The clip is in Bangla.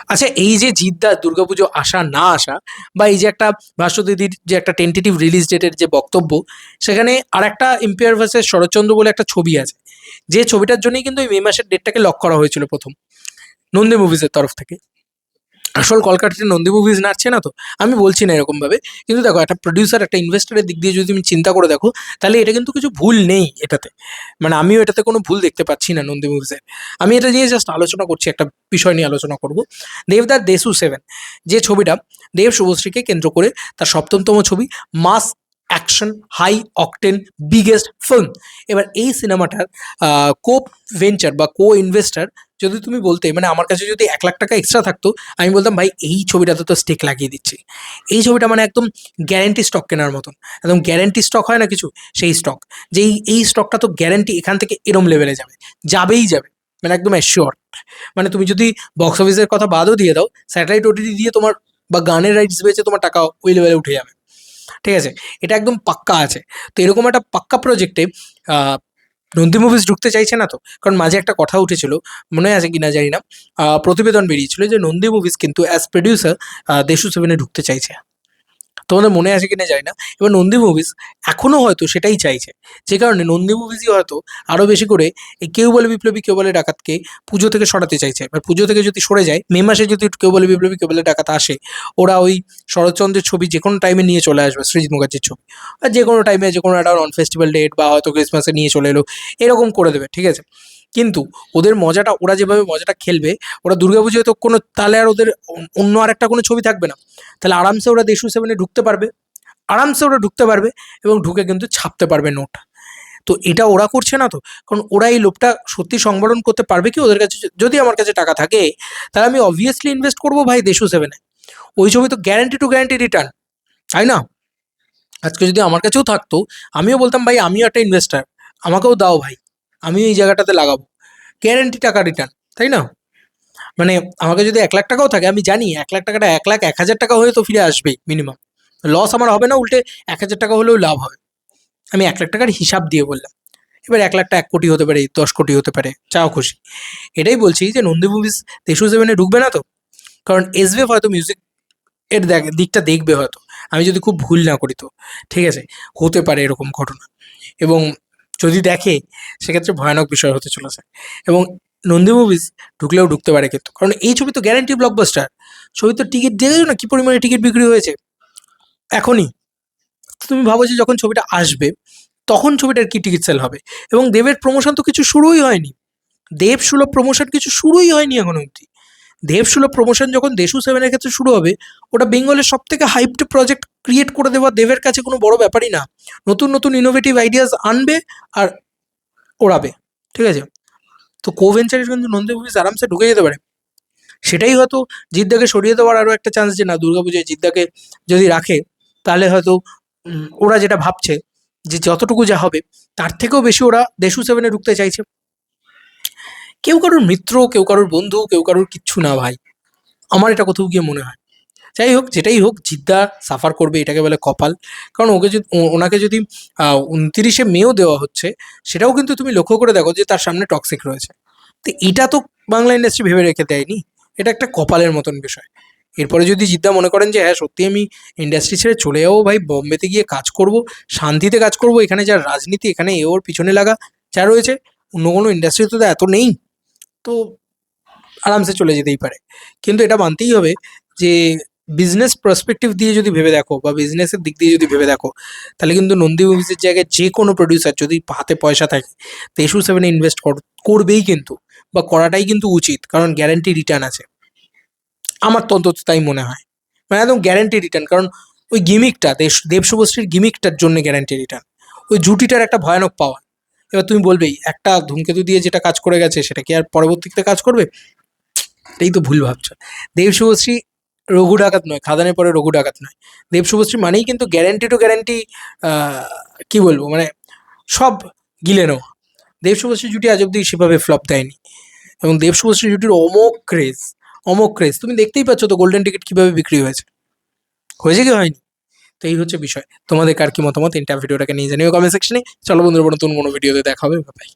আচ্ছা, এই যে জিদ্দার দুর্গাপুজো আসা না আসা, বা এই যে একটা ভাস্বতীদির যে একটা টেন্টেটিভ রিলিজ ডেটের যে বক্তব্য, সেখানে আর একটা এম্পায়ার ভার্সেস শরৎচন্দ্র বলে একটা ছবি আছে, যে ছবিটার জন্যই কিন্তু এই মে মাসের ডেটটাকে লক করা হয়েছিল প্রথম নন্দী মুভিজের তরফ থেকে। আসল কলকাতাতে নন্দী মুভিজ নাচছে না তো, আমি বলছি না এরকম ভাবে, কিন্তু দেখো একটা প্রডিউসার একটা ইনভেস্টরের দিক দিয়ে যদি তুমি চিন্তা করে দেখো, তাহলে এটা কিন্তু কিছু ভুল নেই এটাতে। মানে আমিও এটাতে কোনো ভুল দেখতে পাচ্ছি না নন্দী মুভিজের। আমি এটা নিয়ে জাস্ট আলোচনা করছি, একটা বিষয় নিয়ে আলোচনা করব। দেবদার দেশু 7, যে ছবিটা দেব শুভশ্রীকে কেন্দ্র করে, তার সপ্তমতম ছবি, mass action high octane biggest film. এবার এই সিনেমাটার কো ভেঞ্চার বা কো ইনভেস্টার যদি তুমি বলতে, মানে আমার কাছে যদি 1 লাখ টাকা এক্সট্রা থাকতো, আমি বলতাম ভাই এই ছবিটাতে তো স্টেক লাগিয়ে দিচ্ছি। এই ছবিটা মানে একদম গ্যারেন্টি স্টক কেনার মতন, একদম গ্যারেন্টি স্টক হয় না কিছু, সেই স্টক। যে এই স্টকটা তো গ্যারেন্টি এখান থেকে এরম লেভেলে যাবে, যাবেই যাবে, মানে একদম অ্যাসিওর। মানে তুমি যদি বক্স অফিসের কথা বাদও দিয়ে দাও, স্যাটেলাইট ওটিটি দিয়ে তোমার বা গানের রাইটস বেচে তোমার টাকা ওই লেভেলে উঠে যাবে। ঠিক আছে, এটা একদম পাক্কা আছে। তো এরকম একটা পাক্কা প্রজেক্টে নন্দী মুভিজ ঢুকতে চাইছে না তো। কারণ মাঝে একটা কথা উঠেছিল, মনে আছে কিনা জানি না, প্রতিবেদন বেরিয়েছিল যে নন্দী মুভিজ কিন্তু অ্যাজ প্রডিউসার দেশু 7-এ ঢুকতে চাইছে। তোমাদের মনে আছে কিনা জানি না। এবার নন্দী মুভিজ এখনো হয়তো সেটাই চাইছে, যে কারণে নন্দী মুভিজই হয়তো আরো বেশি করে এই কেউ বলে বিপ্লবী কেউ বলে ডাকাতকে পুজো থেকে সরাতে চাইছে। এবার পুজো থেকে যদি সরে যায়, মে মাসে যদি কেউ বলে বিপ্লবী কেউ বলে ডাকাত আসে, ওরা ওই শরৎচন্দ্রের ছবি যে কোনো টাইমে নিয়ে চলে আসবে, সৃজিত মুখার্জির ছবি, আর যে কোনো টাইমে যে কোনো একটা নন ফেস্টিভ্যাল ডেট বা হয়তো ক্রিসমাসে নিয়ে চলে এলো, এরকম করে দেবে। ঠিক আছে, কিন্তু ওদের মজাটা, ওরা যেভাবে মজাটা খেলবে, ওরা দুর্গাপুজোয় তো কোনো, তাহলে আর ওদের অন্য আর একটা কোনো ছবি থাকবে না। তাহলে আরামসে ওরা দেশু 7-এ ঢুকতে পারবে, আরামসে ওরা ঢুকতে পারবে, এবং ঢুকে কিন্তু ছাপতে পারবে নোট। তো এটা ওরা করছে না তো। কারণ ওরা এই লোভটা সত্যি সংবরণ করতে পারবে কি, ওদের কাছে যদি আমার কাছে টাকা থাকে, তাহলে আমি অবভিয়াসলি ইনভেস্ট করবো ভাই দেশু 7-এ। ওই ছবি তো গ্যারান্টি টু গ্যারান্টি রিটার্ন, তাই না? আজকে যদি আমার কাছেও থাকতো, আমিও বলতাম ভাই আমিও একটা ইনভেস্টার, আমাকেও দাও ভাই, আমিও এই জায়গাটাতে লাগাবো, গ্যারান্টি টাকা রিটার্ন, তাই না? মানে আমাকে যদি 1 লাখ টাকাও থাকে, আমি জানি 1 লাখ টাকাটা 1 লাখ 1,000 টাকা হয়ে তো ফিরে আসবেই মিনিমাম। লস আমার হবে না, উল্টে 1,000 টাকা হলেও লাভ হবে। আমি 1 লাখ টাকার হিসাব দিয়ে বললাম। এবার 1 লাখটা 1 কোটি হতে পারে, 10 কোটি হতে পারে, চাও খুশি। এটাই বলছি যে নন্দী মুভিজ দেশু 7-এ ঢুকবে না তো। কারণ এসবে হয়তো মিউজিক এর দিকটা দেখবে হয়তো, আমি যদি খুব ভুল না করি তো। ঠিক আছে, হতে পারে এরকম ঘটনা। এবং যদি দেখে, সেক্ষেত্রে ভয়ানক বিষয় হতে চলেছে। এবং নন্দী মুভিজ ঢুকলেও ঢুকতে পারে কিন্তু, কারণ এই ছবি তো গ্যারান্টি ব্লকবাস্টার। ছবি তো টিকিট দেখেছো না কি পরিমাণে টিকিট বিক্রি হয়েছে এখনই। তুমি ভাবো যে যখন ছবিটা আসবে, তখন ছবিটার কি টিকিট সেল হবে। এবং দেবের প্রমোশন তো কিছু শুরুই হয়নি, দেবসুলভ প্রমোশন কিছু শুরুই হয়নি এখন অবধি। দেবসুলভ প্রমোশন যখন দেশু 7-এর ক্ষেত্রে শুরু হবে, ওটা বেঙ্গলের সব থেকে হাইপড প্রজেক্ট ক্রিয়েট করে দেওয়া দেবের কাছে কোনো বড় ব্যাপারই না। নতুন নতুন ইনোভেটিভ আইডিয়াস আনবে আর ওড়াবে। ঠিক আছে, তো কোভেঞ্চারের কিন্তু নন্দী মুভিজ আরামসে ঢুকে যেতে পারে। সেটাই হয়তো জিদ্দাকে সরিয়ে দেওয়ার আরও একটা চান্স, যে না দুর্গাপুজোয় জিদ্দাকে যদি রাখে, তাহলে হয়তো ওরা যেটা ভাবছে যে যতটুকু যা হবে, তার থেকেও বেশি ওরা দেশু 7-এ ঢুকতে চাইছে। কেউ কারোর মিত্র, কেউ কারোর বন্ধু, কেউ কারোর কিচ্ছু না ভাই, আমার এটা কোথাও গিয়ে মনে হয়। যাই হোক, যেটাই হোক, জিদ্দা সাফার করবে, এটাকে বলে কপাল। কারণ ওকে যদি ওনাকে যদি 29শে মেও দেওয়া হচ্ছে, সেটাও কিন্তু তুমি লক্ষ্য করে দেখো যে তার সামনে টক্সিক রয়েছে। তো এটা তো বাংলা ইন্ডাস্ট্রি ভেবে রেখে দেয়নি, এটা একটা কপালের মতন বিষয়। এরপরে যদি জিদ্দা মনে করেন যে হ্যাঁ সত্যি আমি ইন্ডাস্ট্রি ছেড়ে চলে যাবো ভাই, বম্বেতে গিয়ে কাজ করব, শান্তিতে কাজ করব, এখানে যা রাজনীতি, এখানে এ ওর পিছনে লাগা যা রয়েছে, অন্য কোনো ইন্ডাস্ট্রিতে তো এত নেই, তো আরামসে চলে যেতেই পারে। কিন্তু এটা মানতেই হবে যে বিজনেস পার্সপেক্টিভ দিয়ে যদি ভেবে দেখো, বা বিজনেসের দিক দিয়ে যদি ভেবে দেখো, তাহলে কিন্তু নন্দী মুভিজের জায়গায় যে কোনো প্রডিউসার যদি হাতে পয়সা থাকে, দেশু 7-এ ইনভেস্ট করবেই কিন্তু, বা করাটাই কিন্তু উচিত, কারণ গ্যারান্টি রিটার্ন আছে। আমার তো অন্তত তাই মনে হয়, মানে একদম গ্যারান্টি রিটার্ন। কারণ ওই গিমিকটা, দেব শুভশ্রীর গিমিকটার জন্য গ্যারান্টি রিটার্ন, ওই জুটিটার একটা ভয়ানক পাওয়া। এবার তুমি বলবেই একটা ধূমকেতু দিয়ে যেটা কাজ করে গেছে, সেটা কি আর পরবর্তীতে কাজ করবে? এটাই তো ভুল ভাবছো। দেব শুভশ্রী রঘু ডাকাত নয়, খাদানের পরে রঘু ডাকাত নয়। দেব শুভশ্রী মানেই কিন্তু গ্যারান্টি টু গ্যারান্টি, কি বলবো, মানে সব গিলে নেওয়া। দেব শুভশ্রী জুটি আজ অব্দি সেভাবে ফ্লপ দেয়নি, এবং দেব শুভশ্রী জুটির অমোক ক্রেজ, অমোক ক্রেজ। তুমি দেখতেই পাচ্ছ তো গোল্ডেন টিকিট কিভাবে বিক্রি হয়েছে, হয়েছে কি হয়নি? তো এই হচ্ছে বিষয়। তোমাদের কার কি মতামত, ইন্টার ভিডিওটাকে নিয়ে জানিও কমেন্ট সেকশনে। চলো বন্ধুরা, নতুন কোনো ভিডিওতে দেখা হবে, বাই।